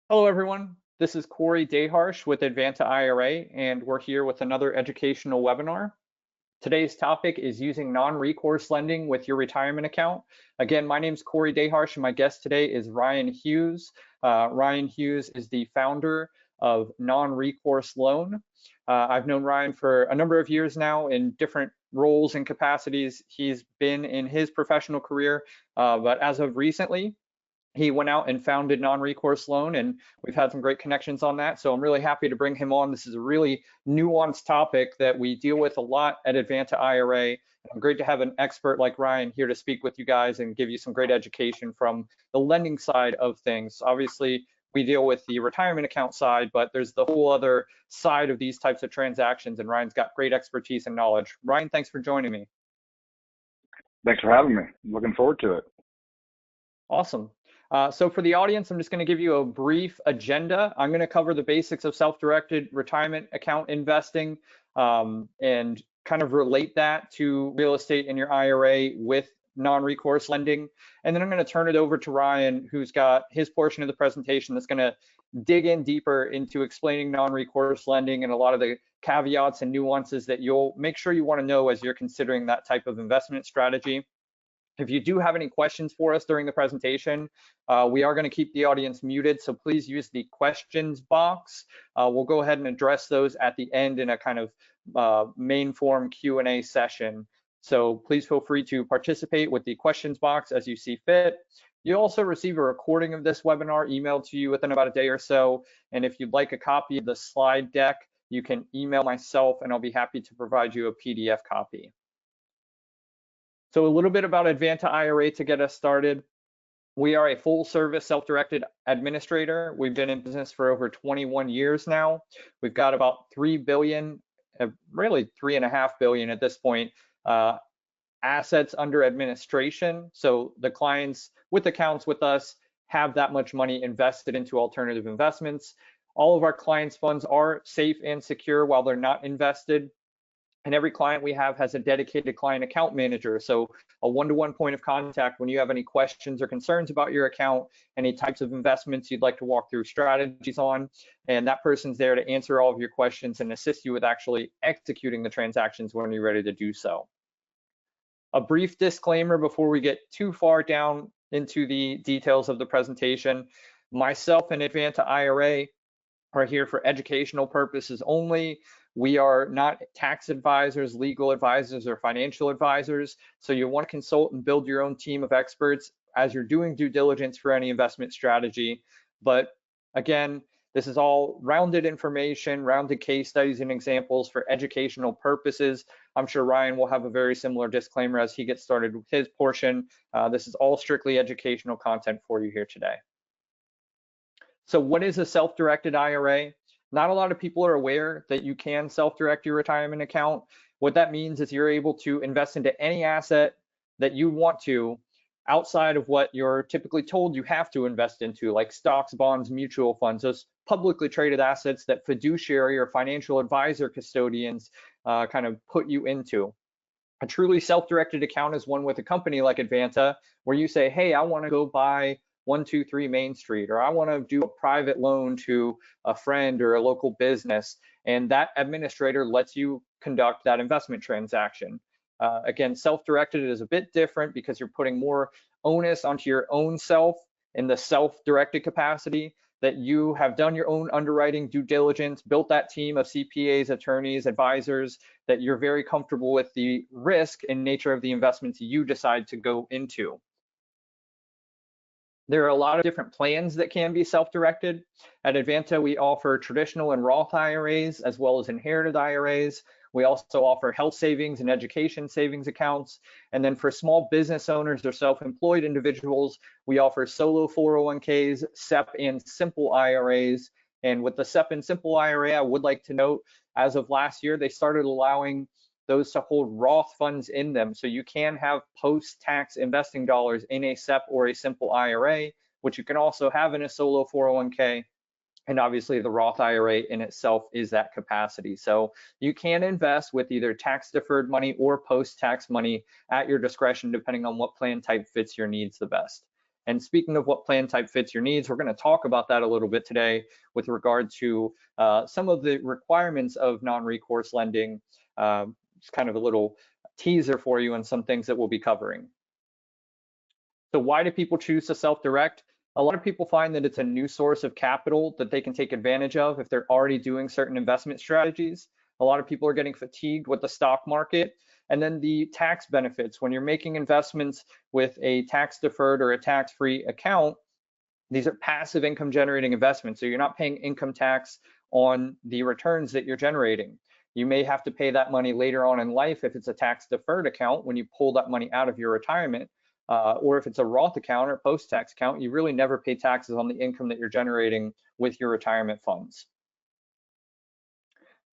Hello, everyone. This is Corey Daharsh with Advanta IRA, and we're here with another educational webinar. Today's topic is using non-recourse lending with your retirement account. Again, my name is Corey Daharsh, and my guest today is Ryan Hughes. Ryan Hughes is the founder of Non-Recourse Loan. I've known Ryan for a number of years now in different roles and capacities he's been in his professional career, but as of recently, he went out and founded Non-Recourse Loan, and we've had some great connections on that. So I'm really happy to bring him on. This is a really nuanced topic that we deal with a lot at Advanta IRA. And great to have an expert like Ryan here to speak with you guys and give you some great education from the lending side of things. Obviously, we deal with the retirement account side, but there's the whole other side of these types of transactions, and Ryan's got great expertise and knowledge. Ryan, thanks for joining me. Thanks for having me. I'm looking forward to it. Awesome. So for the audience, I'm just going to give you a brief agenda. I'm going to cover the basics of self-directed retirement account investing and kind of relate that to real estate in your IRA with non-recourse lending. And then I'm going to turn it over to Ryan, who's got his portion of the presentation that's going to dig in deeper into explaining non-recourse lending and a lot of the caveats and nuances that you'll make sure you want to know as you're considering that type of investment strategy. If you do have any questions for us during the presentation, we are going to keep the audience muted, so please use the questions box. We'll go ahead and address those at the end in a kind of main form Q&A session. So please feel free to participate with the questions box as you see fit. You'll also receive a recording of this webinar emailed to you within about a day or so. And if you'd like a copy of the slide deck, you can email myself and I'll be happy to provide you a PDF copy. So a little bit about Advanta IRA to get us started. We are a full service self-directed administrator. We've been in business for over 21 years now. We've got about 3 billion, really 3.5 billion at this point, assets under administration. So the clients with accounts with us have that much money invested into alternative investments. All of our clients' funds are safe and secure while they're not invested. And every client we have has a dedicated client account manager. So a one-to-one point of contact when you have any questions or concerns about your account, any types of investments you'd like to walk through strategies on, and that person's there to answer all of your questions and assist you with actually executing the transactions when you're ready to do so. A brief disclaimer before we get too far down into the details of the presentation. Myself and Advanta IRA are here for educational purposes only. We are not tax advisors, legal advisors, or financial advisors. So you want to consult and build your own team of experts as you're doing due diligence for any investment strategy. But again, this is all rounded information, rounded case studies and examples for educational purposes. I'm sure Ryan will have a very similar disclaimer as he gets started with his portion. This is all strictly educational content for you here today. So what is a self-directed IRA? Not a lot of people are aware that you can self-direct your retirement account. What that means is you're able to invest into any asset that you want to outside of what you're typically told you have to invest into, like stocks, bonds, mutual funds, those publicly traded assets that fiduciary or financial advisor custodians kind of put you into. A truly self-directed account is one with a company like Advanta, where you say, hey, I want to go buy 123 Main Street, or I want to do a private loan to a friend or a local business, and that administrator lets you conduct that investment transaction. Again, self-directed is a bit different because you're putting more onus onto your own self in the self-directed capacity, that you have done your own underwriting, due diligence, built that team of CPAs, attorneys, advisors, that you're very comfortable with the risk and nature of the investments you decide to go into. There are a lot of different plans that can be self-directed. At Advanta, we offer traditional and Roth IRAs as well as inherited IRAs. We also offer health savings and education savings accounts. And then for small business owners or self-employed individuals, we offer solo 401ks, SEP and simple IRAs. And with the SEP and simple IRA, I would like to note, as of last year, they started allowing those to hold Roth funds in them. So you can have post-tax investing dollars in a SEP or a simple IRA, which you can also have in a solo 401k. And obviously the Roth IRA in itself is that capacity. So you can invest with either tax deferred money or post-tax money at your discretion, depending on what plan type fits your needs the best. And speaking of what plan type fits your needs, we're going to talk about that a little bit today with regard to some of the requirements of non-recourse lending. It's kind of a little teaser for you on some things that we'll be covering. So why do people choose to self-direct? A lot of people find that it's a new source of capital that they can take advantage of if they're already doing certain investment strategies. A lot of people are getting fatigued with the stock market. And then the tax benefits. When you're making investments with a tax deferred or a tax-free account, these are passive income generating investments. So you're not paying income tax on the returns that you're generating. You may have to pay that money later on in life if it's a tax deferred account when you pull that money out of your retirement. Or if it's a Roth account or post-tax account, you really never pay taxes on the income that you're generating with your retirement funds.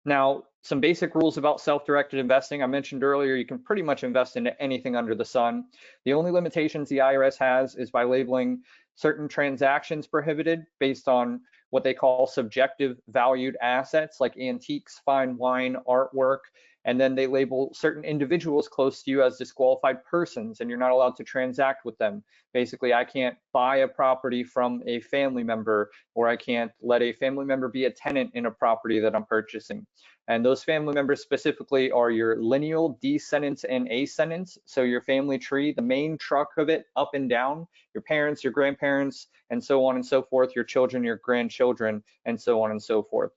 Now, some basic rules about self-directed investing. I mentioned earlier, you can pretty much invest into anything under the sun. The only limitations the IRS has is by labeling certain transactions prohibited based on what they call subjective valued assets like antiques, fine wine, artwork, and then they label certain individuals close to you as disqualified persons, and you're not allowed to transact with them. Basically, I can't buy a property from a family member, or I can't let a family member be a tenant in a property that I'm purchasing. And those family members specifically are your lineal descendants and ascendants. So your family tree, the main truck of it up and down, your parents, your grandparents, and so on and so forth, your children, your grandchildren, and so on and so forth.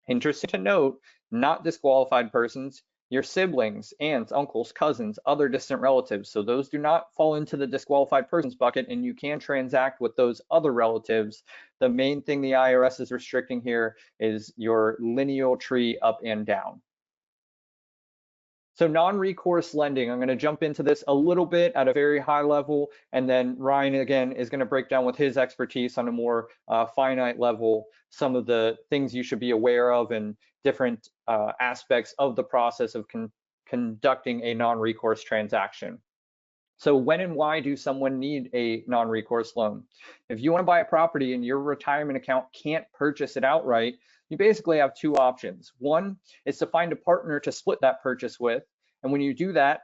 Interesting to note, not disqualified persons, your siblings, aunts, uncles, cousins, other distant relatives. So those do not fall into the disqualified persons bucket, and you can transact with those other relatives. The main thing the IRS is restricting here is your lineal tree up and down. So non-recourse lending, I'm going to jump into this a little bit at a very high level, and then Ryan again is going to break down with his expertise on a more finite level some of the things you should be aware of and different aspects of the process of conducting a non-recourse transaction. So when and why do someone need a non-recourse loan? If you want to buy a property and your retirement account can't purchase it outright, you basically have two options. One is to find a partner to split that purchase with. And when you do that,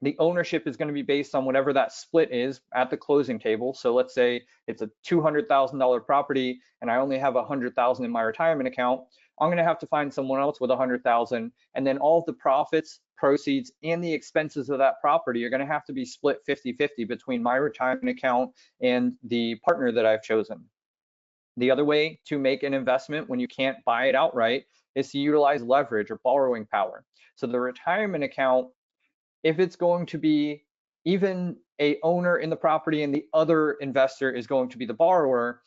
the ownership is going to be based on whatever that split is at the closing table. So let's say it's a $200,000 property and I only have $100,000 in my retirement account. I'm going to have to find someone else with $100,000, and then all of the profits, proceeds, and the expenses of that property are going to have to be split 50-50 between my retirement account and the partner that I've chosen. The other way to make an investment when you can't buy it outright is to utilize leverage or borrowing power. So the retirement account, if it's going to be even a owner in the property and the other investor is going to be the borrower,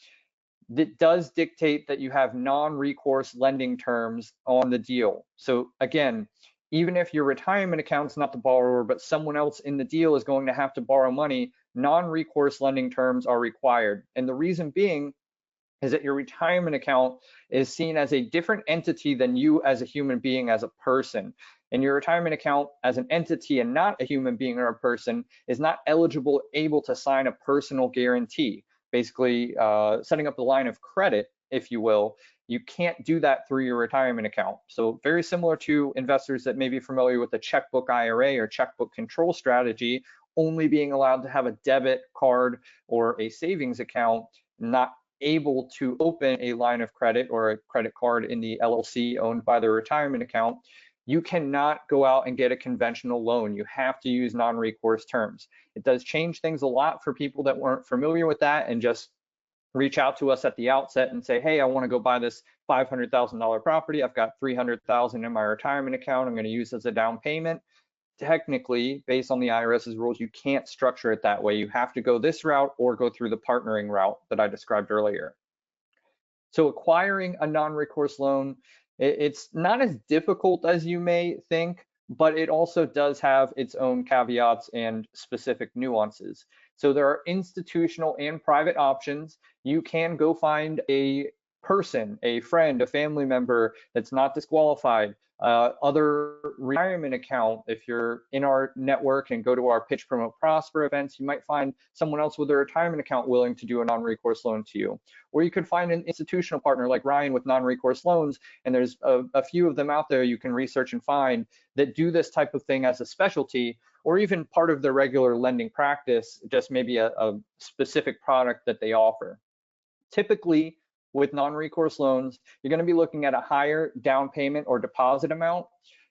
that does dictate that you have non-recourse lending terms on the deal. So again, even if your retirement account's not the borrower, but someone else in the deal is going to have to borrow money, non-recourse lending terms are required. And the reason being is that your retirement account is seen as a different entity than you as a human being, as a person. And your retirement account as an entity and not a human being or a person is not eligible, able to sign a personal guarantee. Basically setting up the line of credit, if you will. You can't do that through your retirement account. So very similar to investors that may be familiar with the checkbook IRA or checkbook control strategy, only being allowed to have a debit card or a savings account, not able to open a line of credit or a credit card in the LLC owned by the retirement account. You cannot go out and get a conventional loan. You have to use non-recourse terms. It does change things a lot for people that weren't familiar with that and just reach out to us at the outset and say, hey, I want to go buy this $500,000 property. I've got $300,000 in my retirement account. I'm going to use as a down payment. Technically, based on the IRS's rules, you can't structure it that way. You have to go this route or go through the partnering route that I described earlier. So acquiring a non-recourse loan, it's not as difficult as you may think, but it also does have its own caveats and specific nuances. So there are institutional and private options. You can go find a person, a friend, a family member that's not disqualified, other retirement account. If you're in our network and go to our Pitch, Promote, Prosper events, you might find someone else with a retirement account willing to do a non-recourse loan to you. Or you could find an institutional partner like Ryan with non-recourse loans, and there's a few of them out there you can research and find that do this type of thing as a specialty. or even part of their regular lending practice, just maybe a specific product that they offer. Typically, with non-recourse loans, you're going to be looking at a higher down payment or deposit amount,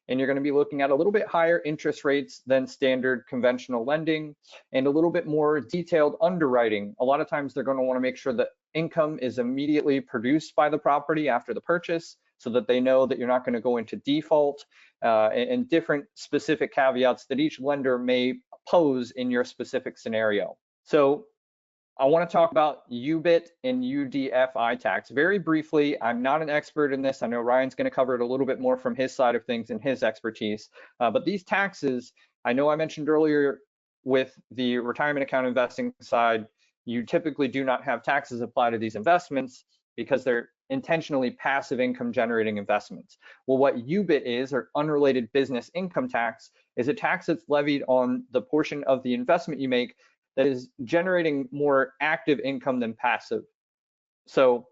and you're going to be looking at a little bit higher interest rates than standard conventional lending, and a little bit more detailed underwriting. A lot of times they're going to want to make sure that income is immediately produced by the property after the purchase, so that they know that you're not going to go into default, and different specific caveats that each lender may pose in your specific scenario. So I want to talk about UBIT and UDFI tax. Very briefly, I'm not an expert in this. I know Ryan's going to cover it a little bit more from his side of things and his expertise. But these taxes, I know I mentioned earlier with the retirement account investing side, you typically do not have taxes applied to these investments because they're intentionally passive income generating investments. Well, what UBIT is, or unrelated business income tax, is a tax that's levied on the portion of the investment you make that is generating more active income than passive. So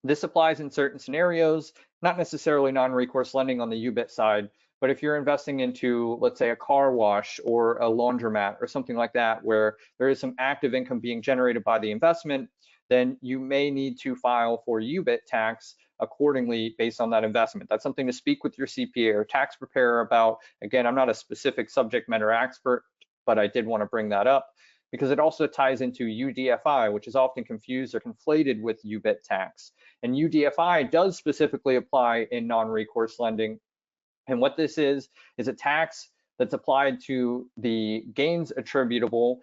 this applies in certain scenarios, not necessarily non-recourse lending on the UBIT side, but if you're investing into, let's say, a car wash or a laundromat or something like that, where there is some active income being generated by the investment, then you may need to file for UBIT tax accordingly based on that investment. That's something to speak with your CPA or tax preparer about. Again, I'm not a specific subject matter expert, but I did want to bring that up, because it also ties into UDFI, which is often confused or conflated with UBIT tax. And UDFI does specifically apply in non-recourse lending. And what this is a tax that's applied to the gains attributable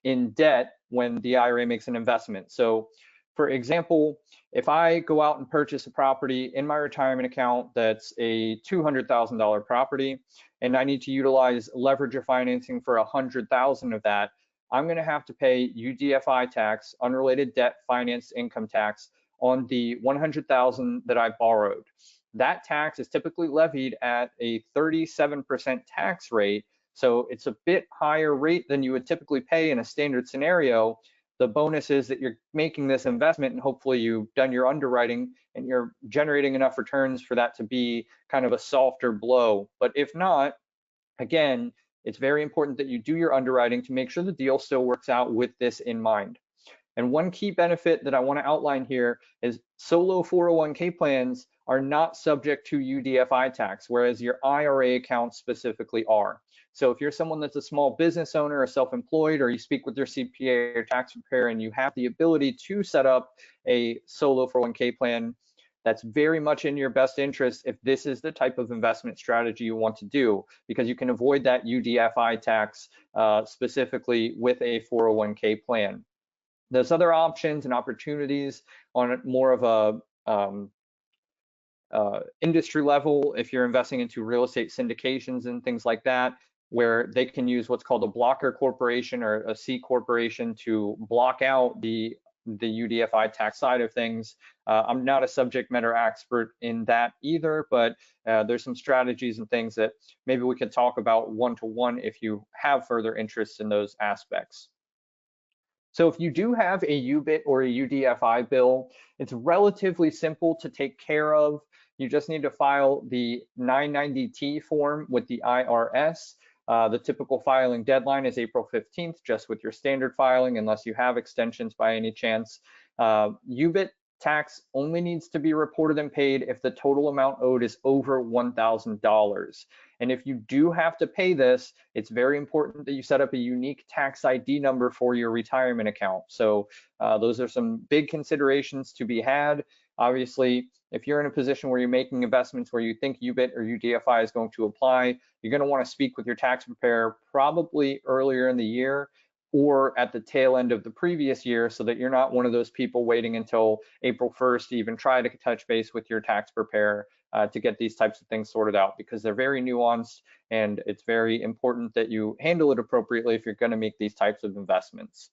in debt when the IRA makes an investment. So for example, if I go out and purchase a property in my retirement account that's a $200,000 property, and I need to utilize leverage or financing for $100,000 of that, I'm going to have to pay UDFI tax, unrelated debt finance income tax, on the $100,000 that I borrowed. That tax is typically levied at a 37% tax rate, so it's a bit higher rate than you would typically pay in a standard scenario. The bonus is that you're making this investment, and hopefully you've done your underwriting and you're generating enough returns for that to be kind of a softer blow. But if not, again, it's very important that you do your underwriting to make sure the deal still works out with this in mind. And one key benefit that I want to outline here is solo 401k plans are not subject to UDFI tax, whereas your IRA accounts specifically are. So if you're someone that's a small business owner or self-employed, or you speak with your CPA or tax preparer and you have the ability to set up a solo 401k plan, that's very much in your best interest if this is the type of investment strategy you want to do, because you can avoid that UDFI tax specifically with a 401k plan. There's other options and opportunities on more of a industry level, if you're investing into real estate syndications and things like that, where they can use what's called a blocker corporation or a C corporation to block out the UDFI tax side of things. I'm not a subject matter expert in that either, but there's some strategies and things that maybe we could talk about one-to-one if you have further interest in those aspects. So if you do have a UBIT or a UDFI bill, it's relatively simple to take care of. You just need to file the 990T form with the IRS. The typical filing deadline is April 15th, just with your standard filing, unless you have extensions by any chance. UBIT tax only needs to be reported and paid if the total amount owed is over $1,000. And if you do have to pay this, it's very important that you set up a unique tax ID number for your retirement account. So those are some big considerations to be had. Obviously, if you're in a position where you're making investments where you think UBIT or UDFI is going to apply, you're going to want to speak with your tax preparer probably earlier in the year or at the tail end of the previous year, so that you're not one of those people waiting until April 1st to even try to touch base with your tax preparer to get these types of things sorted out, because they're very nuanced, and it's very important that you handle it appropriately if you're going to make these types of investments.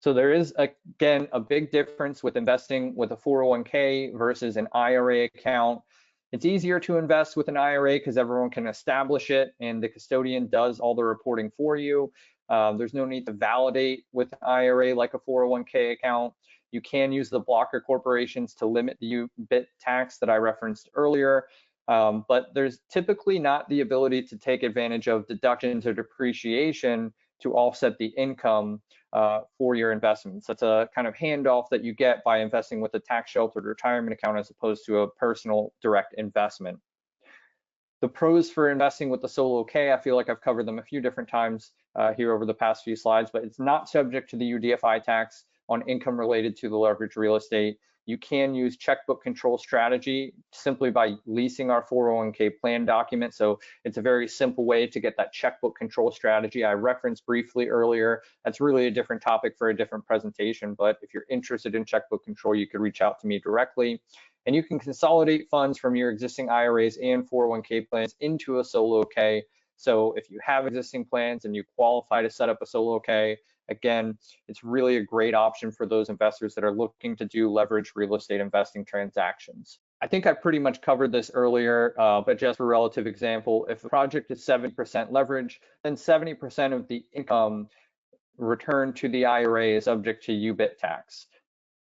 So there is, again, a big difference with investing with a 401k versus an IRA account. It's easier to invest with an IRA because everyone can establish it and the custodian does all the reporting for you. There's no need to validate with an IRA like a 401k account. You can use the blocker corporations to limit the UBIT tax that I referenced earlier. but there's typically not the ability to take advantage of deductions or depreciation to offset the income for your investments. That's a kind of handoff that you get by investing with a tax sheltered retirement account as opposed to a personal direct investment. The pros for investing with the solo K, I feel like I've covered them a few different times here over the past few slides, but it's not subject to the UDFI tax on income related to the leveraged real estate. You can use checkbook control strategy simply by leasing our 401k plan document. So it's a very simple way to get that checkbook control strategy I referenced briefly earlier. That's really a different topic for a different presentation, but if you're interested in checkbook control, you could reach out to me directly. And you can consolidate funds from your existing IRAs and 401k plans into a solo K. So if you have existing plans and you qualify to set up a solo K, again, it's really a great option for those investors that are looking to do leveraged real estate investing transactions. I think I pretty much covered this earlier, but just for relative example, if a project is 70% leverage, then 70% of the income returned to the IRA is subject to UBIT tax.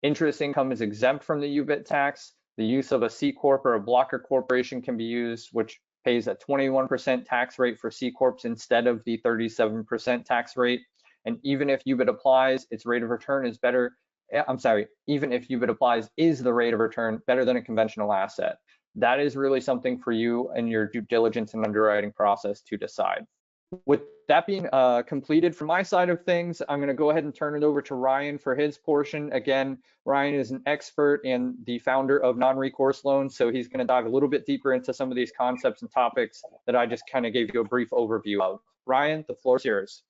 Interest income is exempt from the UBIT tax. The use of a C Corp or a blocker corporation can be used, which pays a 21% tax rate for C Corps instead of the 37% tax rate. And even if UBIT applies, its rate of return is better. Even if UBIT applies, is the rate of return better than a conventional asset? That is really something for you and your due diligence and underwriting process to decide. With that being completed from my side of things, I'm going to go ahead and turn it over to Ryan for his portion. Again, Ryan is an expert and the founder of Non-Recourse Loans, so he's going to dive a little bit deeper into some of these concepts and topics that I just kind of gave you a brief overview of. Ryan, the floor is yours.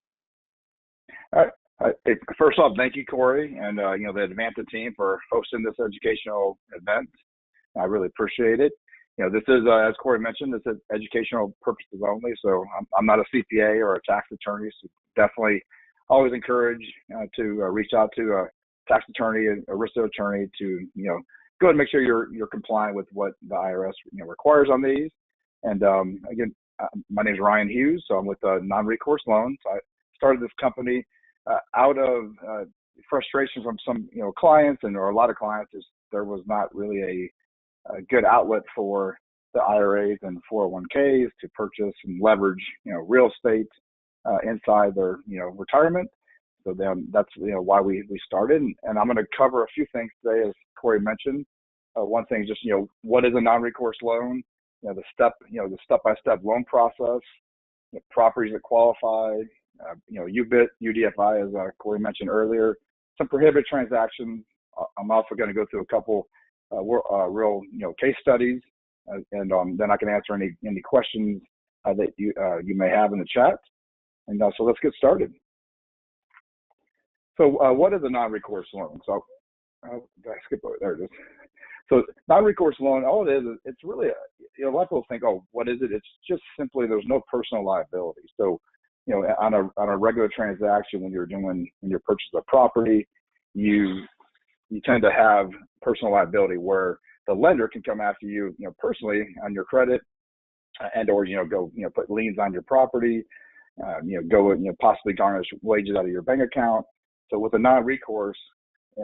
First off, thank you, Corey, and the Advanta team for hosting this educational event. I really appreciate it. This is, as Corey mentioned, this is educational purposes only. So I'm not a CPA or a tax attorney. So definitely always encourage to reach out to a tax attorney, a risk attorney to, go ahead and make sure you're compliant with what the IRS, requires on these. And again, my name is Ryan Hughes. So I'm with Non-Recourse Loans. I started this company out of frustration from some, clients or a lot of clients. There was not really a good outlet for the IRAs and 401ks to purchase and leverage, real estate inside their, retirement. So then that's, why we started. And I'm going to cover a few things today, as Corey mentioned. One thing is just, what is a non-recourse loan? The step-by-step loan process, properties that qualify, UBIT, UDFI, as Corey mentioned earlier, some prohibited transactions. I'm also going to go through a couple real case studies, and then I can answer any questions that you may have in the chat. And so let's get started. So what is a non-recourse loan? So did I skip over there? It is. So non-recourse loan, all it is, it's really a lot of people think, oh, what is it? It's just simply there's no personal liability. So on a regular transaction, when you're purchasing a property, you tend to have personal liability where the lender can come after you, personally on your credit, and or go put liens on your property, go possibly garnish wages out of your bank account. So with a non-recourse,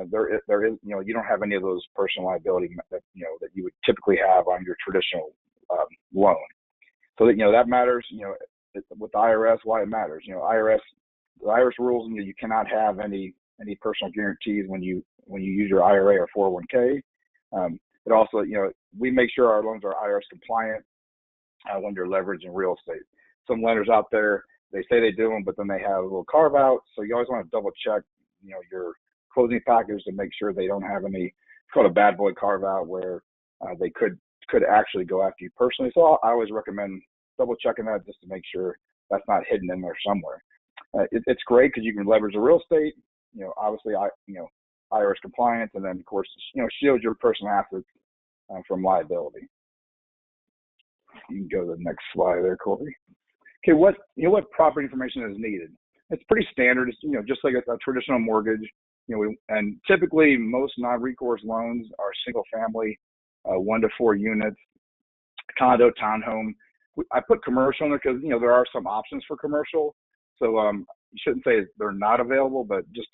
there is you don't have any of those personal liability that that you would typically have on your traditional loan. So that that matters. With the IRS, why it matters. The IRS rules, you cannot have any personal guarantees when you use your IRA or 401k. It also, we make sure our loans are IRS compliant when you're leveraging real estate. Some lenders out there, they say they do them, but then they have a little carve out. So you always want to double check, your closing package to make sure they don't have any, it's called a bad boy carve out, where they could actually go after you personally. So I always recommend double checking that just to make sure that's not hidden in there somewhere. It's great because you can leverage the real estate, obviously, IRS compliance, and then of course, shield your personal assets from liability. You can go to the next slide there, Corey. Okay, what property information is needed? It's pretty standard. It's just like a traditional mortgage. And typically most non-recourse loans are single family, 1 to 4 units, condo, townhome. I put commercial in there because there are some options for commercial. So you shouldn't say they're not available, but just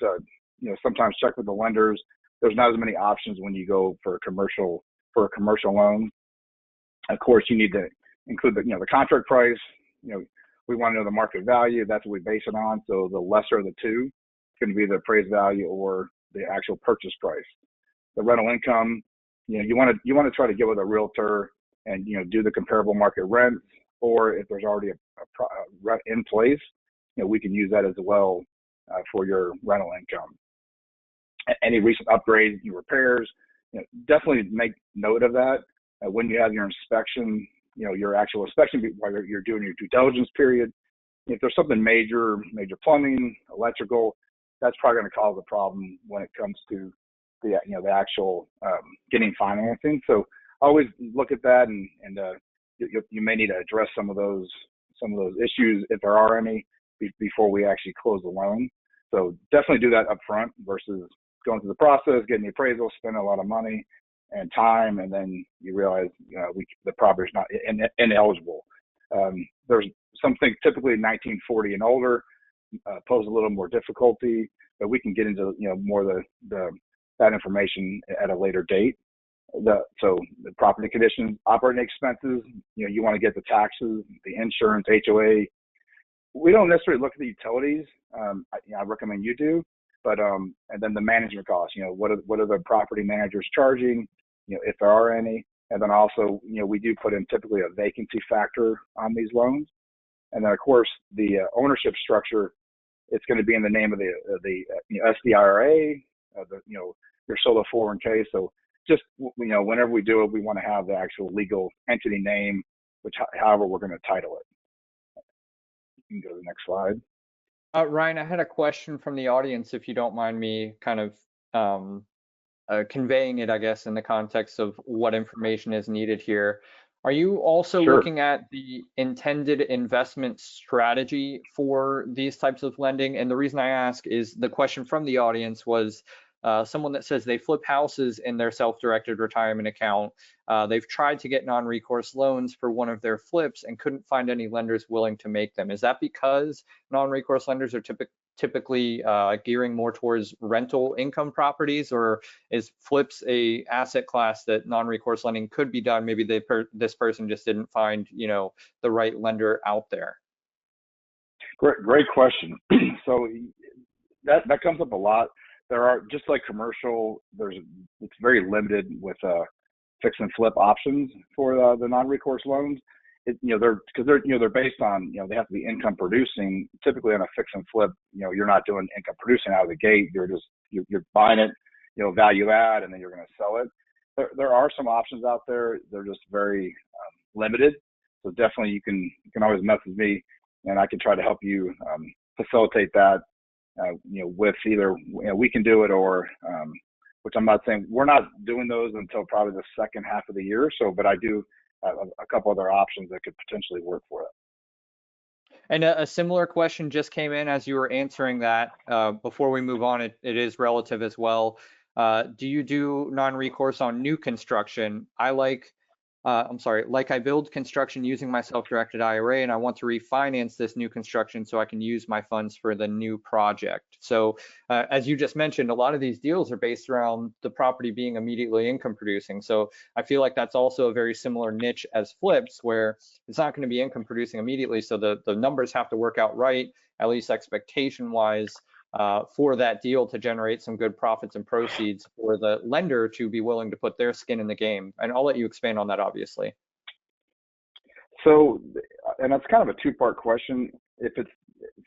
sometimes check with the lenders. There's not as many options when you go for a commercial loan. Of course, you need to include the contract price. We want to know the market value. That's what we base it on. So the lesser of the two is going to be the appraised value or the actual purchase price. The rental income, you want to try to get with a realtor and do the comparable market rent, or if there's already a rent in place, we can use that as well for your rental income. Any recent upgrades, new repairs, definitely make note of that when you have your inspection. Your actual inspection while you're doing your due diligence period. If there's something major plumbing, electrical, that's probably going to cause a problem when it comes to the actual getting financing. So always look at that, and you may need to address some of those issues if there are any before we actually close the loan. So definitely do that up front versus going through the process, getting the appraisal, spending a lot of money and time, and then you realize the property's not ineligible. There's something typically 1940 and older pose a little more difficulty, but we can get into more that information at a later date. So the property conditions, operating expenses, you want to get the taxes, the insurance, HOA. We don't necessarily look at the utilities. I recommend you do, but and then the management costs. What are the property managers charging? If there are any, and then also we do put in typically a vacancy factor on these loans, and then of course the ownership structure. It's going to be in the name of the SDIRA, your solo 401k. So just whenever we do it, we want to have the actual legal entity name, which however we're going to title it. You can go to the next slide. Ryan, I had a question from the audience, if you don't mind me kind of conveying it, I guess, in the context of what information is needed here. Are you also Sure. looking at the intended investment strategy for these types of lending? And the reason I ask is the question from the audience was someone that says they flip houses in their self-directed retirement account. They've tried to get non-recourse loans for one of their flips and couldn't find any lenders willing to make them. Is that because non-recourse lenders are typically gearing more towards rental income properties, or is flips a asset class that non-recourse lending could be done? Maybe this person just didn't find the right lender out there. Great question. So that comes up a lot. There are, just like commercial, it's very limited with fix and flip options for the non-recourse loans. They're based on, they have to be income producing. Typically on a fix and flip, you're not doing income producing out of the gate. You're buying it, value add, and then you're going to sell it. There are some options out there. They're just very limited. So definitely you can always message me, and I can try to help you facilitate that. With either we can do it, or which I'm not saying we're not doing those until probably the second half of the year. So, but I do have a couple other options that could potentially work for it. And a similar question just came in as you were answering that. Before we move on, it is relative as well. Do you do non-recourse on new construction? Like I build construction using my self-directed IRA, and I want to refinance this new construction so I can use my funds for the new project. So as you just mentioned, a lot of these deals are based around the property being immediately income producing. So I feel like that's also a very similar niche as flips, where it's not going to be income producing immediately. So the numbers have to work out right, at least expectation wise, for that deal to generate some good profits and proceeds for the lender to be willing to put their skin in the game. And I'll let you expand on that, obviously. So, and that's kind of a two-part question.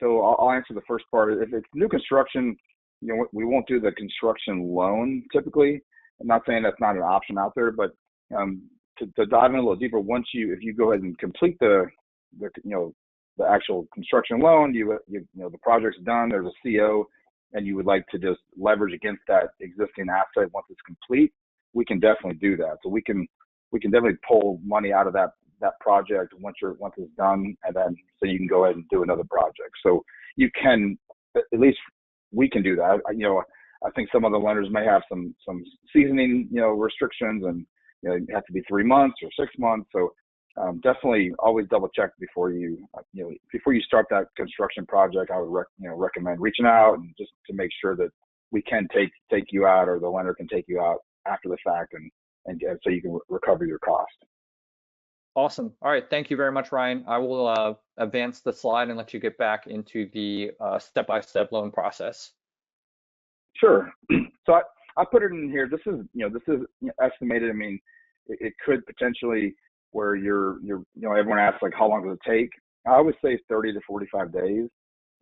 I'll answer the first part. If it's new construction, we won't do the construction loan typically. I'm not saying that's not an option out there, but to dive in a little deeper, if you go ahead and complete the actual construction loan, the project's done, there's a CO, and you would like to just leverage against that existing asset once it's complete, we can definitely do that. So we can definitely pull money out of that project once it's done, and then so you can go ahead and do another project. So you can, at least we can do that. I think some other lenders may have some seasoning restrictions, and it has to be 3 months or 6 months. So definitely always double check before you start that construction project. I would recommend reaching out and just to make sure that we can take you out, or the lender can take you out after the fact, and so you can recover your cost. Awesome. All right. Thank you very much, Ryan. I will advance the slide and let you get back into the step-by-step loan process. Sure. So I put it in here. This is estimated. I mean, it could potentially where everyone asks like how long does it take? I always say 30 to 45 days.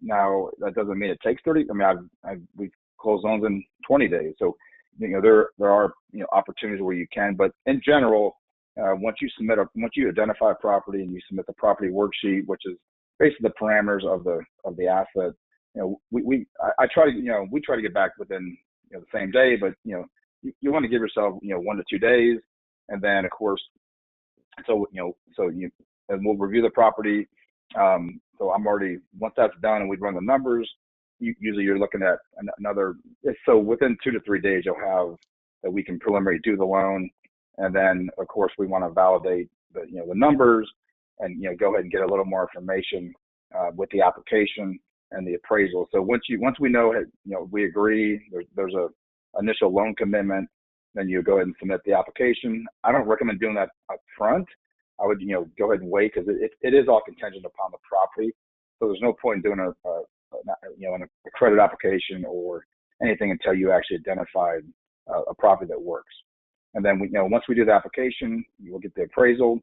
Now that doesn't mean it takes 30. I mean, we close loans in 20 days. So there are opportunities where you can, but in general, once you identify a property and you submit the property worksheet, which is basically the parameters of the asset, I try to we try to get back within the same day, but you want to give yourself 1 to 2 days, and then of course and we'll review the property. So once that's done and we run the numbers, usually you're looking at another. So within 2 to 3 days, you'll have that we can preliminary do the loan, and then of course we want to validate the numbers and go ahead and get a little more information with the application and the appraisal. So once we know we agree, there's a initial loan commitment, then you go ahead and submit the application. I don't recommend doing that up front. I would go ahead and wait because it is all contingent upon the property. So there's no point in doing a credit application or anything until you actually identified a property that works. And then once we do the application, you will get the appraisal.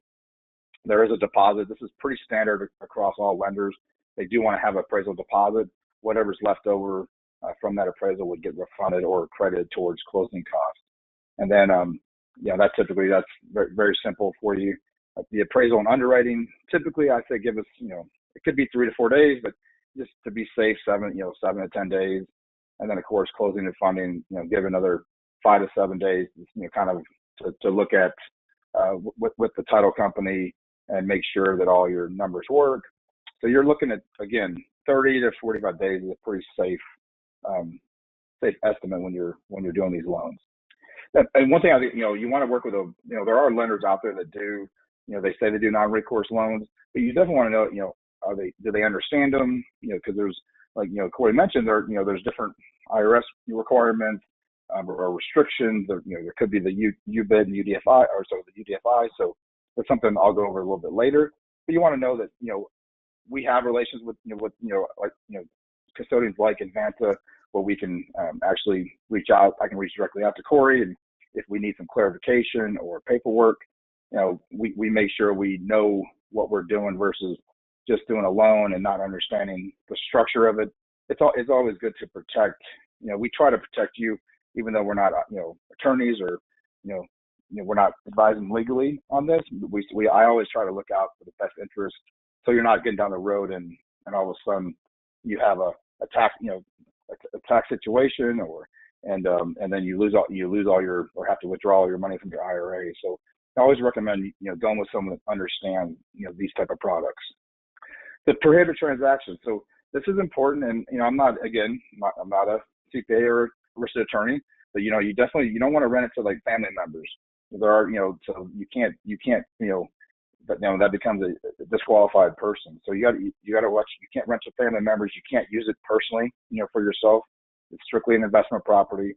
There is a deposit. This is pretty standard across all lenders. They do want to have appraisal deposit. Whatever's left over from that appraisal would get refunded or credited towards closing costs. And then that's very, very simple for you. The appraisal and underwriting, typically I say give us, it could be 3 to 4 days, but just to be safe, 7 to 10 days. And then of course, closing and funding, give another 5 to 7 days, kind of to look at with the title company and make sure that all your numbers work. So you're looking at, again, 30 to 45 days is a pretty safe estimate when you're doing these loans. And one thing I think, you want to work with there are lenders out there that do, they say they do non-recourse loans, but you definitely want to know, do they understand them? Because there's, like, Corey mentioned, there's different IRS requirements or restrictions. There could be the UBID and UDFI, the UDFI. So that's something I'll go over a little bit later. But you want to know that, we have relations with, custodians like Advanta, where we can actually reach out. I can reach directly out to Corey, and if we need some clarification or paperwork, we make sure we know what we're doing versus just doing a loan and not understanding the structure of it. It's always good to protect. We try to protect you, even though we're not, attorneys or, we're not advising legally on this. I always try to look out for the best interest, so you're not getting down the road and all of a sudden you have a tax situation and then you lose all your, or have to withdraw all your money from your IRA. So I always recommend going with someone that understands these type of products. The prohibited transactions. So this is important, and I'm not a CPA or a risk attorney, but you don't want to rent it to like family members. There are so you can't but that becomes a disqualified person. So you got to watch. You can't rent to family members. You can't use it personally for yourself. It's strictly an investment property.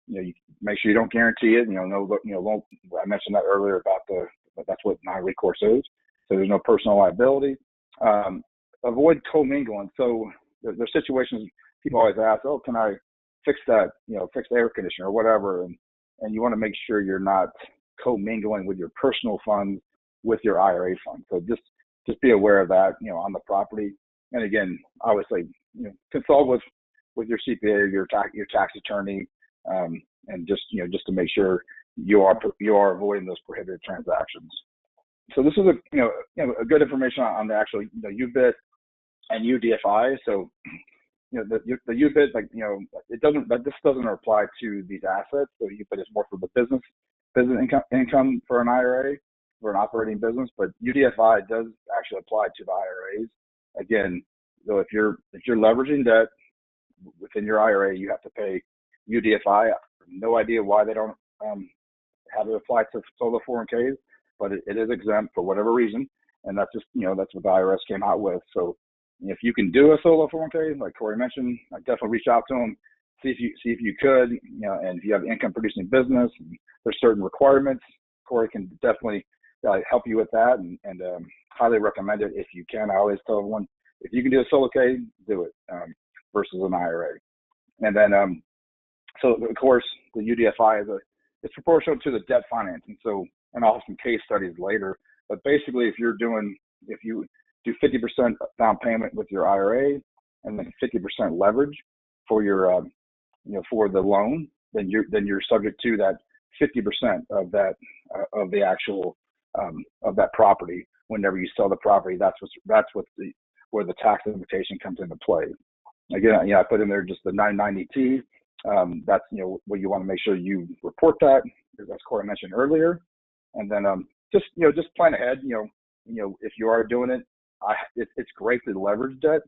You make sure you don't guarantee it. I mentioned that earlier about that's what non-recourse is. So there's no personal liability. Avoid commingling. So there's situations people always ask, oh, can I fix that, fix the air conditioner or whatever. And you want to make sure you're not commingling with your personal funds with your IRA fund. So just be aware of that, on the property. And again, I always say, consult with your CPA or your tax attorney, and just to make sure you are avoiding those prohibited transactions. So this is a good information on the actual UBIT and UDFI. So the UBIT, this doesn't apply to these assets. So UBIT is more for the business income for an IRA, for an operating business, but UDFI does actually apply to the IRAs. Again, so if you're leveraging debt within your IRA, you have to pay UDFI. No idea why they don't have it apply to solo 401ks, but it is exempt for whatever reason, and that's just that's what the IRS came out with. So if you can do a solo 401k, like Corey mentioned, I definitely reach out to them, see if you could, and if you have income producing business, there's certain requirements. Corey can definitely help you with that, and highly recommend it if you can. I always tell everyone, if you can do a solo K, do it versus an IRA. And then, so of course, the UDFI it's proportional to the debt financing. So, and I'll have some case studies later. But basically, if you do 50% down payment with your IRA and then 50% leverage for your, for the loan, then you're subject to that 50% of that of the actual of that property. Whenever you sell the property, that's where the tax implication comes into play. Again, I put in there just the 990T. That's what you want to make sure you report that, as Corey mentioned earlier, and then just plan ahead. If you are doing it, it's great to leverage debt.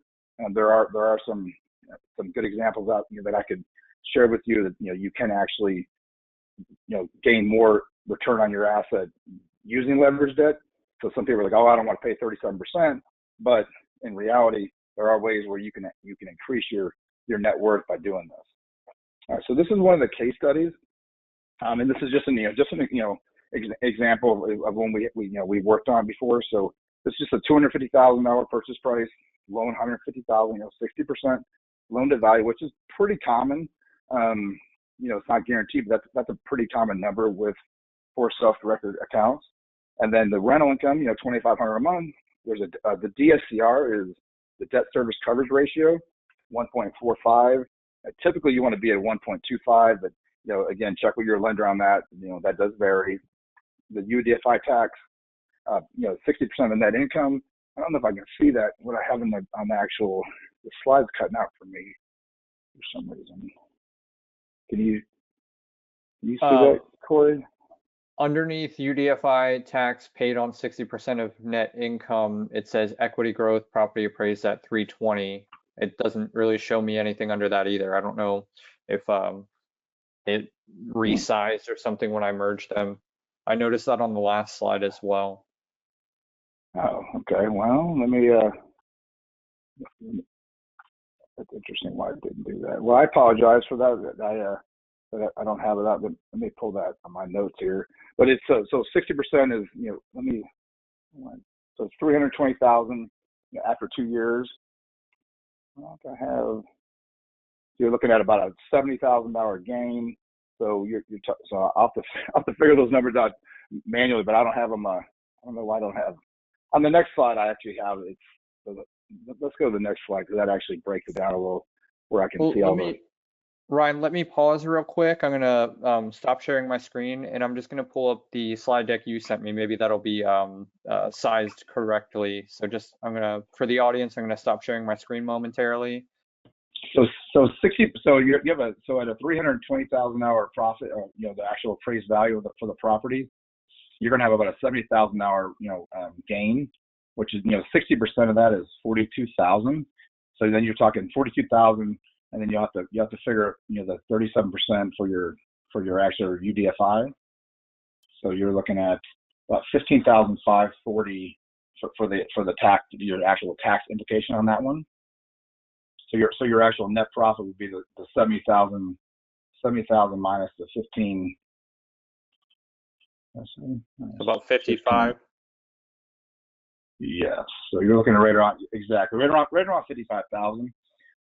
There are some good examples out that I could share with you that you can actually gain more return on your asset using leverage debt. So some people are like, oh, I don't want to pay 37%, but in reality, there are ways where you can increase your net worth by doing this. All right, so this is one of the case studies, and this is just an example of one we've worked on before. So this is just a $250,000 purchase price, loan $150,000, 60% loan to value, which is pretty common. It's not guaranteed, but that's a pretty common number for self-directed accounts. And then the rental income, $2,500 a month. There's the DSCR is the debt service coverage ratio, 1.45. Typically, you want to be at 1.25, but again, check with your lender on that. That does vary. The UDFI tax, 60% of net income. I don't know if I can see that. What I have on the slide's cutting out for me for some reason. Can you see that, Corey? Underneath UDFI tax paid on 60% of net income, it says equity growth, property appraised at 320. It doesn't really show me anything under that either. I don't know if it resized or something when I merged them. I noticed that on the last slide as well. Oh, okay. Well, let me. That's interesting why it didn't do that. Well, I apologize for that. I don't have it out, but let me pull that on my notes here. But it's so 60% is so it's $320,000 after 2 years. You're looking at about a $70,000 gain. So so I'll have to figure those numbers out manually, but I don't have them. I don't know why I don't have. On the next slide, I actually have it. Let's go to the next slide because that actually breaks it down a little where I can see all the. Ryan, let me pause real quick. I'm gonna stop sharing my screen and I'm just gonna pull up the slide deck you sent me. Maybe that'll be sized correctly. So for the audience, I'm gonna stop sharing my screen momentarily. So 60. So you have at a $320,000 profit, the actual appraised value for the property, you're gonna have about a $70,000 gain, which is 60% of that is $42,000. So then you're talking $42,000. And then you have to figure the 37% for your actual UDFI. So you're looking at about $15,540 for the tax, your actual tax implication on that one. So your actual net profit would be the 70,000 minus the 15. About 55. Yes. So you're looking at right around 55,000.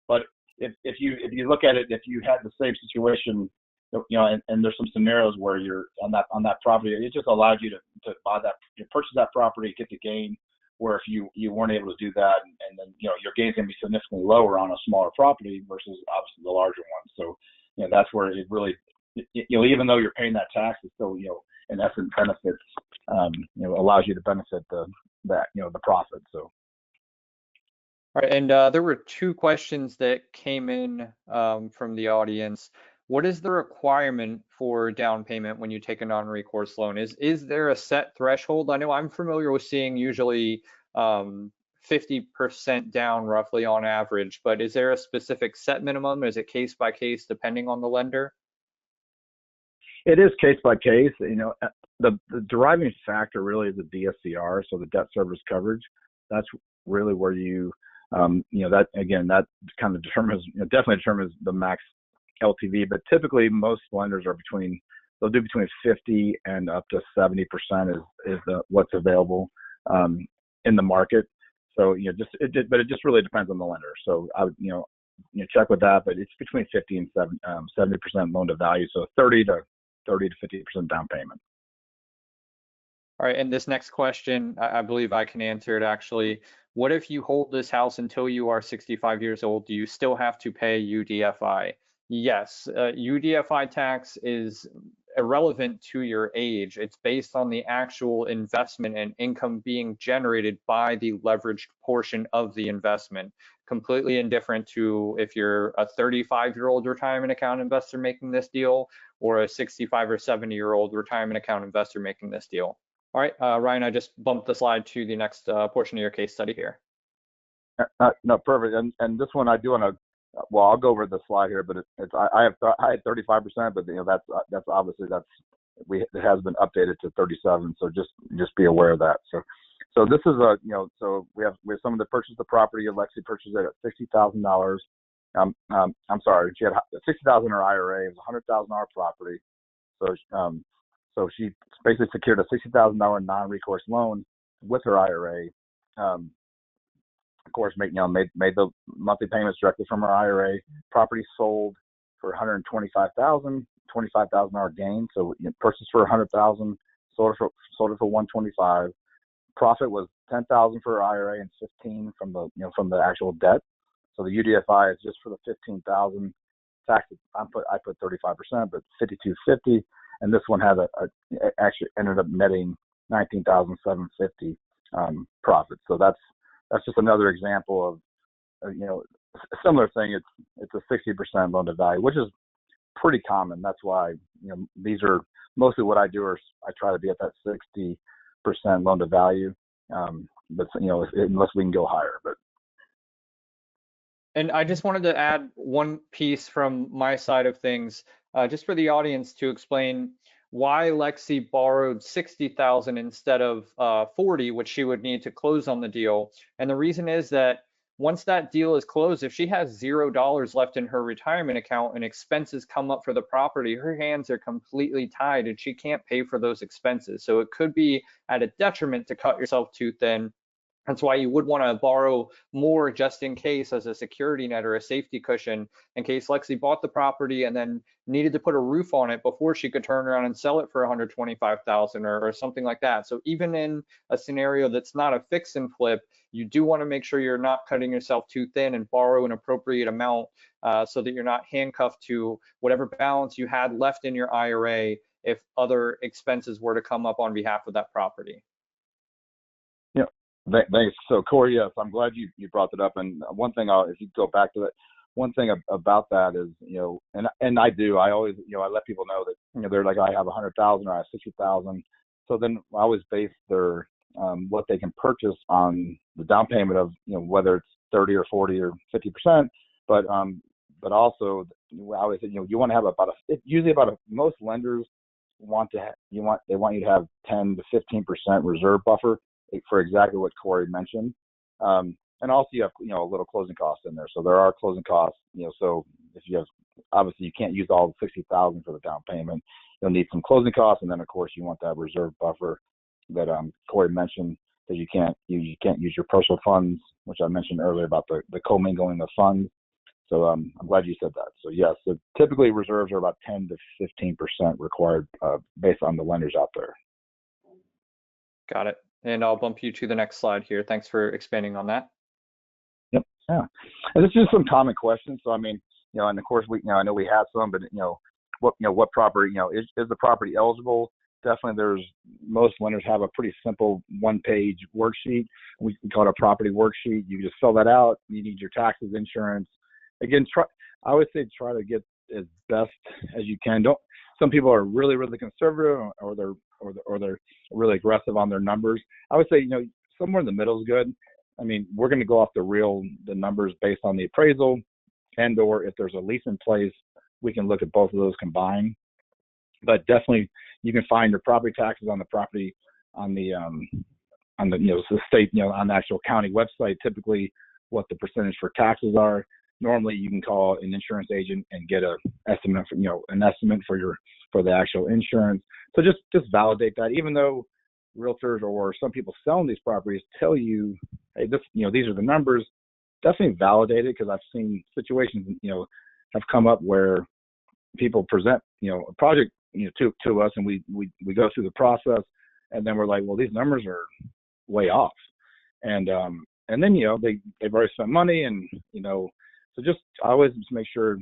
But if you look at it, if you had the same situation, and there's some scenarios where you're on that property, it just allows you to buy that, purchase that property, get the gain. Where if you weren't able to do that, and then your gain's gonna be significantly lower on a smaller property versus obviously the larger one. So that's where it really, even though you're paying that tax, it still in essence benefits, allows you to benefit the profit. So. All right, and there were two questions that came in from the audience. What is the requirement for down payment when you take a non-recourse loan? Is there a set threshold? I know I'm familiar with seeing usually 50% down roughly on average, but is there a specific set minimum? Is it case by case depending on the lender? It is case by case. The deriving factor really is the DSCR, so the debt service coverage. That's really where that kind of determines the max LTV, but typically most lenders are between they'll do between 50 and up to 70% is what's available in the market. So but it just really depends on the lender. So I would check with that, but it's between 50 and 70% loan to value. So 30 to 50% down payment. All right, and this next question, I believe I can answer it actually. What if you hold this house until you are 65 years old? Do you still have to pay UDFI? Yes, UDFI tax is irrelevant to your age. It's based on the actual investment and income being generated by the leveraged portion of the investment. Completely indifferent to if you're a 35-year-old retirement account investor making this deal or a 65 or 70-year-old retirement account investor making this deal. All right, Ryan, I just bumped the slide to the next portion of your case study here. No, perfect. And this one I do want to. Well, I'll go over the slide here, but I had 35%, but that's obviously it has been updated to 37. So just be aware of that. So this is so we have someone that purchased the property. Alexi purchased it at $60,000. I'm sorry, she had $60,000 in her IRA. It was a $100,000 property. So she basically secured a $60,000 non-recourse loan with her IRA. Of course, made the monthly payments directly from her IRA. Property sold for $125,000, $25,000 gain. So purchased for $100,000, sold it for $125,000. Profit was $10,000 for her IRA and $15,000 from the actual debt. So the UDFI is just for the $15,000. Tax I put 35%, but $5,250. And this one had actually ended up netting $19,750 profit. So that's just another example of a similar thing. It's a 60% loan to value, which is pretty common. That's why these are mostly what I do. I try to be at that 60% loan to value, but unless we can go higher. And I just wanted to add one piece from my side of things, just for the audience to explain why Lexi borrowed $60,000 instead of $40,000, which she would need to close on the deal. And the reason is that once that deal is closed, if she has $0 left in her retirement account and expenses come up for the property, her hands are completely tied and she can't pay for those expenses. So it could be at a detriment to cut yourself too thin. That's why you would want to borrow more just in case as a security net or a safety cushion in case Lexi bought the property and then needed to put a roof on it before she could turn around and sell it for $125,000 or something like that. So even in a scenario that's not a fix and flip, you do want to make sure you're not cutting yourself too thin and borrow an appropriate amount so that you're not handcuffed to whatever balance you had left in your IRA if other expenses were to come up on behalf of that property. Thanks. So Corey, yes, I'm glad you brought that up. And one thing, if you go back to that, one thing about that is, and I always, I let people know that, they're like, I have 100,000 or I have 60,000. So then I always base their, what they can purchase on the down payment of, whether it's 30 or 40 or 50%, but also I always say, you want to have most lenders want you to have 10 to 15% reserve buffer for exactly what Corey mentioned. And also you have, a little closing costs in there. So there are closing costs, so if you have, obviously you can't use all the 60,000 for the down payment. You'll need some closing costs. And then of course you want that reserve buffer that Corey mentioned, that you can't use your personal funds, which I mentioned earlier about the commingling of funds. So I'm glad you said that. So yes, so typically reserves are about 10 to 15% required based on the lenders out there. Got it. And I'll bump you to the next slide here. Thanks for expanding on that. Yep. Yeah. And this is just some common questions. So I mean, and of course I know we have some, but what property, is the property eligible? Definitely most lenders have a pretty simple one-page worksheet. We call it a property worksheet. You just fill that out. You need your taxes, insurance. Again, I would say try to get as best as you can. Some people are really, really conservative or they're really aggressive on their numbers. I would say, somewhere in the middle is good. I mean, we're going to go off the numbers based on the appraisal, and or if there's a lease in place, we can look at both of those combined. But definitely you can find your property taxes on the property on the state, on the actual county website, typically what the percentage for taxes are. normally you can call an insurance agent and get an estimate for the actual insurance. So just validate that, even though realtors or some people selling these properties tell you, hey, these are the numbers. Definitely validate it, because I've seen situations, have come up where people present, a project, to us, and we go through the process, and then we're like, well, these numbers are way off, and then they've already spent money, and so just always just make sure,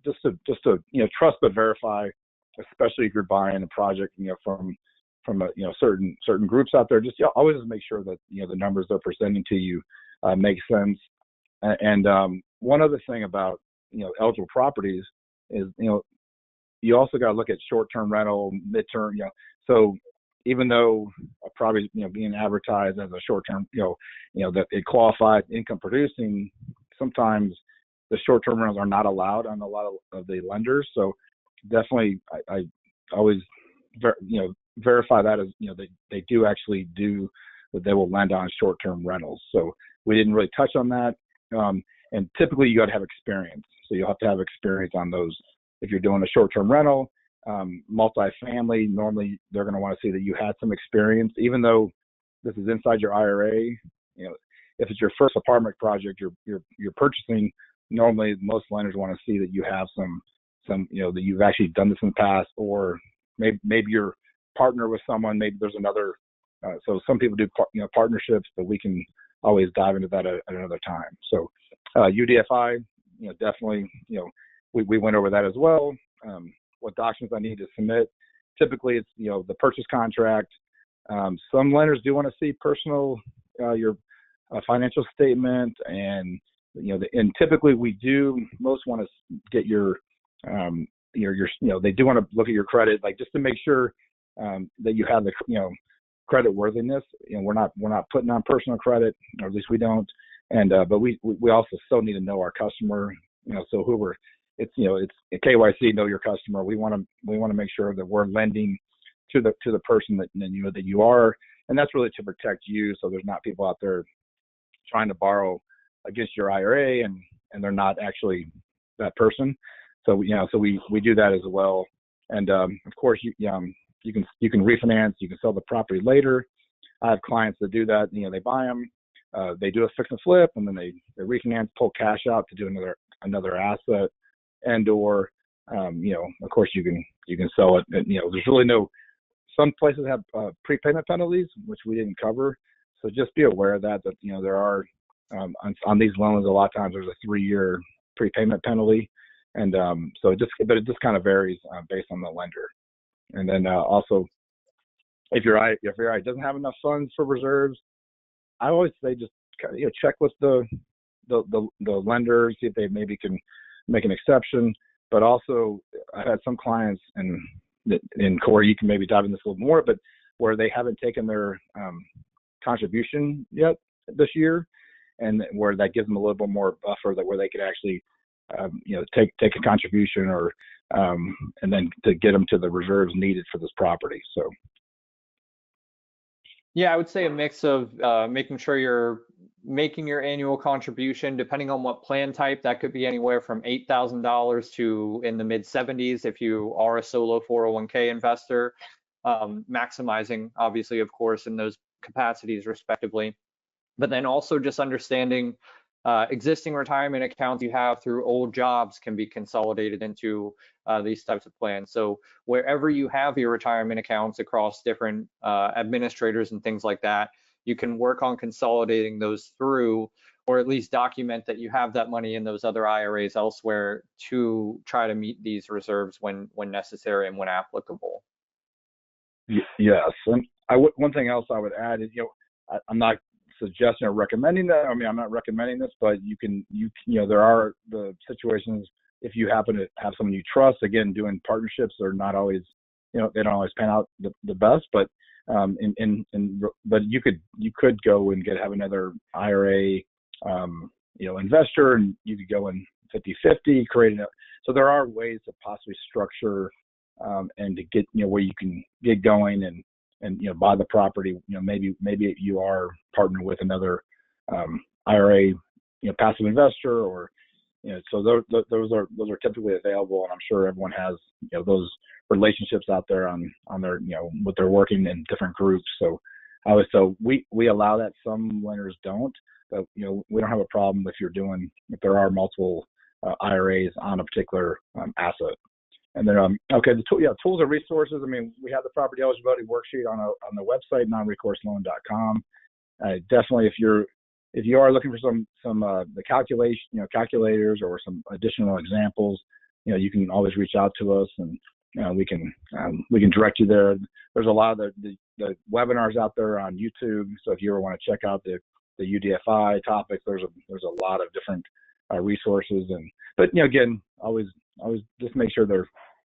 just to trust but verify, especially if you're buying a project, from certain groups out there. Just always make sure that the numbers they're presenting to you make sense. And one other thing about eligible properties is you also got to look at short-term rental, midterm. So even though a property being advertised as a short-term, that it qualifies income producing, sometimes the short-term rentals are not allowed on a lot of the lenders. So definitely, I always verify that as they do actually do that. They will lend on short-term rentals. So we didn't really touch on that. And typically you got to have experience. So you'll have to have experience on those. If you're doing a short-term rental, multifamily, normally they're going to want to see that you had some experience, even though this is inside your IRA. If it's your first apartment project you're purchasing, normally most lenders want to see that you have some that you've actually done this in the past, or maybe you're partner with someone. Maybe there's another. So some people do partnerships, but we can always dive into that at another time. So UDFI, definitely, we went over that as well. What documents I need to submit. Typically, it's the purchase contract. Some lenders do want to see personal your financial statement, and and typically we do. Most want to get your they do want to look at your credit, like just to make sure that you have the credit worthiness. We're not putting on personal credit, or at least we don't. And but we also still need to know our customer. So it's KYC, know your customer. We want to make sure that we're lending to the person that you are, and that's really to protect you. So there's not people out there trying to borrow against your IRA, and they're not actually that person. So we do that as well. And of course you can refinance, you can sell the property later. I have clients that do that. They buy them, they do a fix and flip, and then they refinance, pull cash out to do another asset, and or of course you can sell it. And, there's really some places have prepayment penalties, which we didn't cover. So just be aware of that there are on these loans, a lot of times there's a 3-year prepayment penalty. And but it just kind of varies based on the lender. And then also, if your IRA doesn't have enough funds for reserves, I always say just check with the lender, see if they maybe can make an exception. But also, I've had some clients, and Corey, you can maybe dive into this a little more, but where they haven't taken their contribution yet this year, and where that gives them a little bit more buffer, where they could actually take a contribution, or and then to get them to the reserves needed for this property. So yeah, I would say a mix of making sure you're making your annual contribution, depending on what plan type. That could be anywhere from $8,000 to in the mid 70s if you are a solo 401k investor, maximizing obviously, of course, in those capacities respectively. But then also just understanding existing retirement accounts you have through old jobs can be consolidated into these types of plans. So wherever you have your retirement accounts across different administrators and things like that, you can work on consolidating those through, or at least document that you have that money in those other IRAs elsewhere to try to meet these reserves when necessary and when applicable. Yes, and one thing else I would add is, I'm not suggesting or recommending that. I mean, I'm not recommending this, but there are the situations if you happen to have someone you trust. Again, doing partnerships are not always, they don't always pan out the best, but but you could go and have another IRA, investor, and you could go in 50-50, creating so there are ways to possibly structure and to get where you can get going and buy the property. Maybe you are partnered with another IRA passive investor, or So those are typically available, and I'm sure everyone has those relationships out there on their what they're working in different groups. So we allow that. Some lenders don't, but we don't have a problem if there are multiple IRAs on a particular asset. And then okay, tools and resources. I mean, we have the property eligibility worksheet on the website nonrecourseloan.com. Definitely, if you are looking for some the calculators or some additional examples, you can always reach out to us, and we can direct you there. There's a lot of the webinars out there on YouTube, so if you ever want to check out the UDFI topics, there's a lot of different resources. But again, always just make sure they're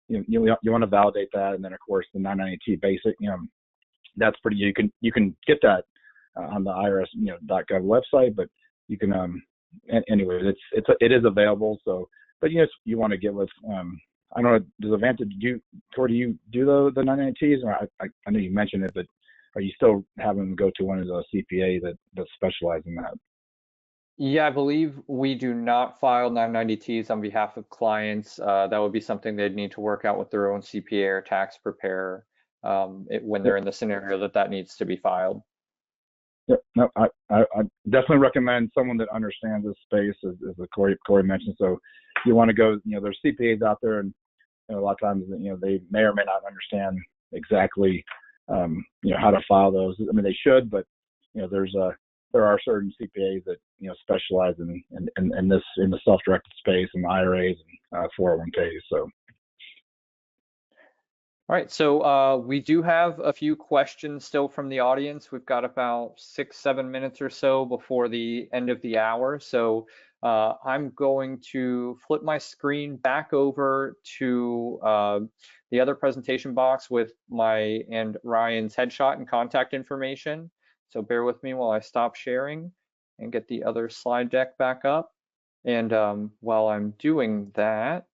you want to validate that, and then of course the 990T basic, that's pretty. You can get that on the IRS.gov website, but you can anyway, it is available. So, but you want to get with I don't know, does Advanta Corey, do you do the 990Ts? Or I know you mentioned it, but are you still having them go to one of the CPA that specialize in that? Yeah, I believe we do not file 990Ts on behalf of clients. That would be something they'd need to work out with their own CPA or tax preparer when they're in the scenario that needs to be filed. Yeah, no, I definitely recommend someone that understands this space, as Corey mentioned. So you want to go, there's CPAs out there, and a lot of times, they may or may not understand exactly, how to file those. I mean, they should, but there are certain CPAs that specialize in the self-directed space and IRAs and 401ks. So. All right, so we do have a few questions still from the audience. We've got about 6-7 minutes or so before the end of the hour. So I'm going to flip my screen back over to the other presentation box with my and Ryan's headshot and contact information. So bear with me while I stop sharing and get the other slide deck back up. And while I'm doing that,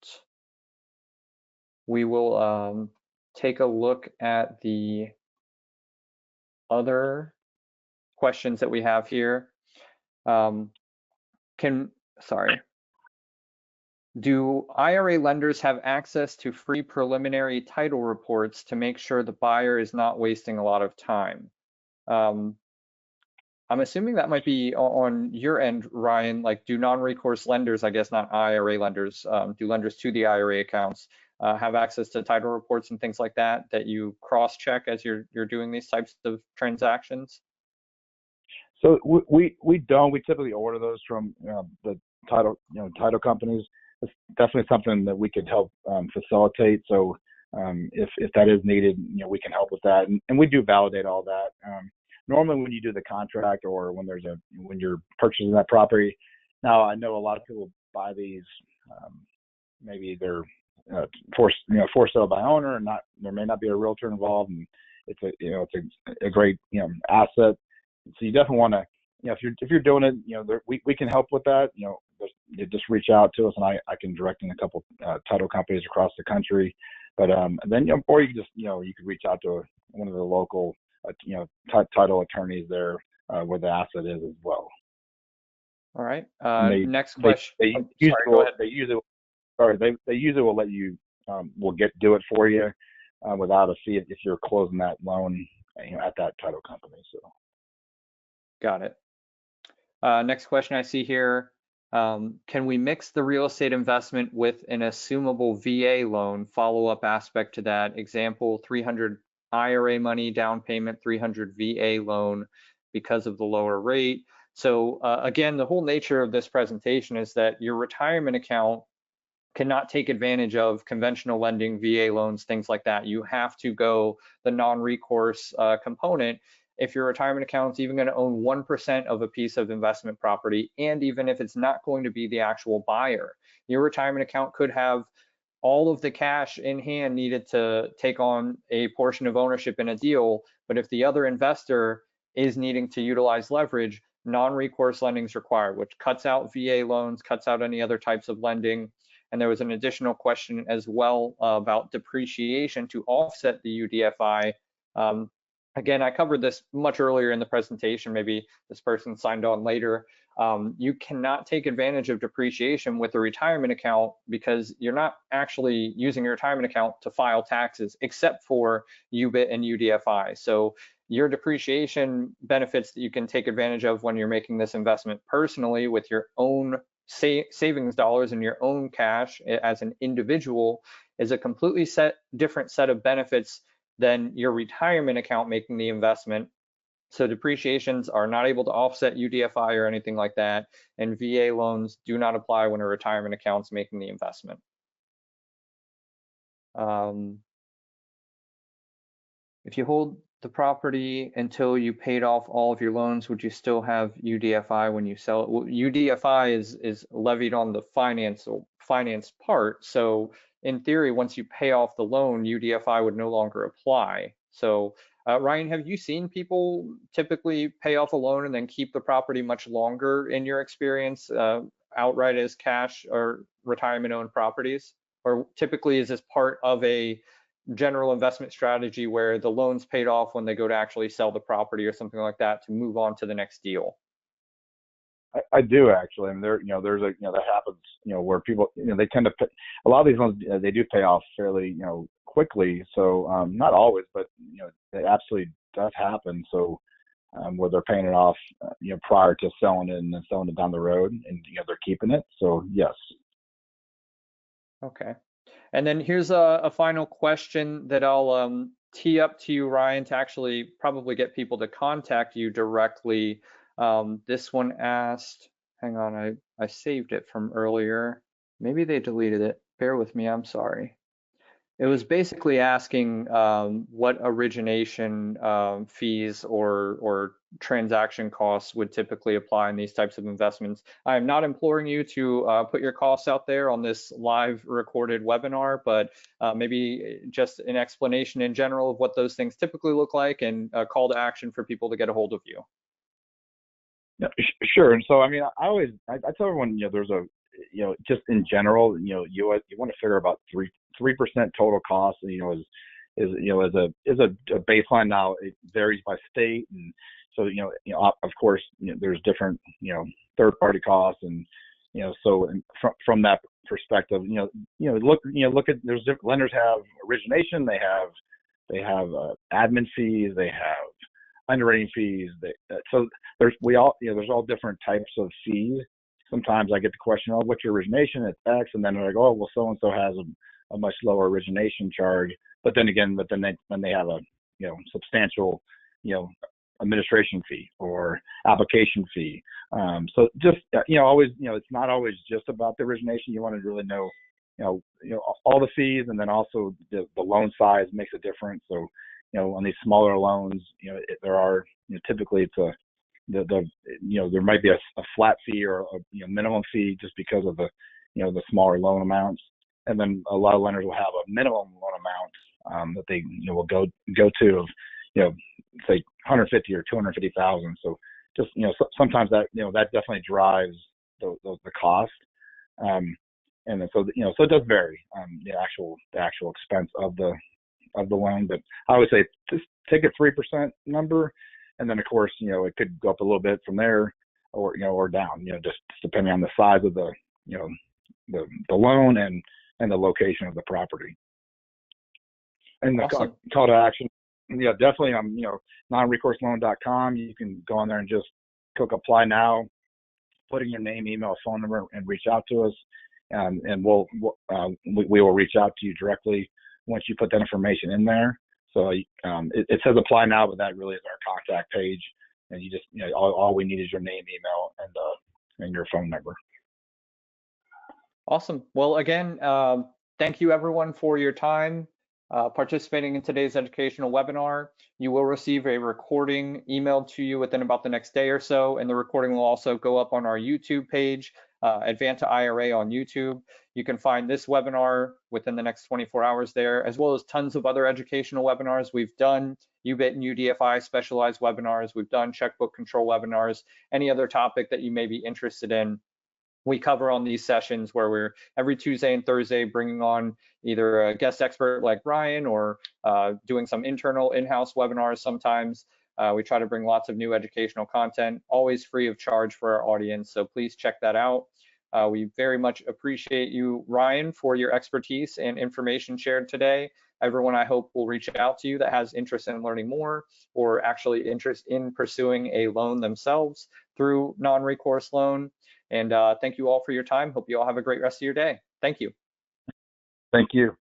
we will take a look at the other questions that we have here. Do IRA lenders have access to free preliminary title reports to make sure the buyer is not wasting a lot of time? I'm assuming that might be on your end, Ryan. Like, do non-recourse lenders, I guess not IRA lenders, do lenders to the IRA accounts have access to title reports and things like that you cross-check as you're doing these types of transactions? So we don't. We typically order those from the title companies. It's definitely something that we could help facilitate. So if that is needed, we can help with that, and we do validate all that. Normally, when you do the contract or when you're purchasing that property, now I know a lot of people buy these. Maybe they're for sale by owner, and there may not be a realtor involved, and it's a great asset. So you definitely want to, if you're doing it, we can help with that. Just reach out to us, and I can direct in a couple title companies across the country. But then or you can just you could reach out to one of the local title attorneys there where the asset is as well. All right. Next question. They usually will let you do it for you without a fee if you're closing that loan at that title company. So. Got it. Next question I see here. Can we mix the real estate investment with an assumable VA loan? Follow-up aspect to that. Example, 300 IRA money, down payment, 300 VA loan because of the lower rate. So again, the whole nature of this presentation is that your retirement account cannot take advantage of conventional lending, VA loans, things like that. You have to go the non-recourse component if your retirement account is even going to own 1% of a piece of investment property, and even if it's not going to be the actual buyer. Your retirement account could have all of the cash in hand needed to take on a portion of ownership in a deal, but if the other investor is needing to utilize leverage, non-recourse lending is required, which cuts out VA loans, cuts out any other types of lending. And there was an additional question as well about depreciation to offset the UDFI. Again, I covered this much earlier in the presentation. Maybe this person signed on later. You cannot take advantage of depreciation with a retirement account because you're not actually using your retirement account to file taxes except for UBIT and UDFI. So your depreciation benefits that you can take advantage of when you're making this investment personally with your own savings dollars and your own cash as an individual is a completely different set of benefits than your retirement account making the investment. So depreciations are not able to offset UDFI or anything like that, and VA loans do not apply when a retirement account's making the investment. If you hold the property until you paid off all of your loans, would you still have UDFI when you sell it? Well, UDFI is levied on the finance part. So in theory, once you pay off the loan, UDFI would no longer apply. So Ryan, have you seen people typically pay off a loan and then keep the property much longer in your experience, outright as cash or retirement owned properties? Or typically is this part of a general investment strategy where the loan's paid off when they go to actually sell the property or something like that to move on to the next deal? I do actually. I mean, there's that happens, where people, they tend to pay, a lot of these loans, they do pay off fairly, quickly. So, not always, but, it absolutely does happen. So, where they're paying it off, prior to selling it and then selling it down the road and, they're keeping it. So yes. Okay. And then here's a final question that I'll tee up to you, Ryan, to actually probably get people to contact you directly. This one asked, hang on, I saved it from earlier. Maybe they deleted it. Bear with me, I'm sorry. It was basically asking what origination fees or transaction costs would typically apply in these types of investments. I am not imploring you to put your costs out there on this live recorded webinar, but maybe just an explanation in general of what those things typically look like and a call to action for people to get a hold of you. Yeah, sure. And so, I mean, I tell everyone, there's just in general, you want to figure about 3% total cost, is a baseline. Now it varies by state, and so of course there's different third party costs, and so from that perspective, look at there's different lenders have origination, they have admin fees, they have underwriting fees. So there's all different types of fees. Sometimes I get the question, oh, what's your origination? It's X, and then they're like, oh, well, so and so has a much lower origination charge. But then they have a substantial administration fee or application fee. So just always it's not always just about the origination. You want to really know all the fees, and then also the loan size makes a difference. So on these smaller loans, there are typically it's there might be a flat fee or a minimum fee just because of the the smaller loan amounts, and then a lot of lenders will have a minimum loan amount that they will go to of say 150 or 250,000. So just sometimes that that definitely drives the cost, and then so so it does vary the actual expense of the loan. But I would say just take a 3% number. And then, of course, it could go up a little bit from there, or or down, just depending on the size of the the loan and the location of the property. And Awesome. the call to action, definitely on non-recourseloan.com. You can go on there and just click apply now, put in your name, email, phone number, and reach out to us, and we will reach out to you directly once you put that information in there. So it says apply now, but that really is our contact page. And you just, all we need is your name, email, and your phone number. Awesome. Well, again, thank you everyone for your time participating in today's educational webinar. You will receive a recording emailed to you within about the next day or so, and the recording will also go up on our YouTube page, Advanta IRA on YouTube. You can find this webinar within the next 24 hours there, as well as tons of other educational webinars. We've done UBIT and UDFI specialized webinars. We've done checkbook control webinars, any other topic that you may be interested in. We cover on these sessions where we're every Tuesday and Thursday bringing on either a guest expert like Ryan or doing some internal in-house webinars sometimes. We try to bring lots of new educational content, always free of charge for our audience. So please check that out. We very much appreciate you, Ryan, for your expertise and information shared today. Everyone, I hope, will reach out to you that has interest in learning more or actually interest in pursuing a loan themselves through non-recourse loan. And thank you all for your time. Hope you all have a great rest of your day. Thank you. Thank you.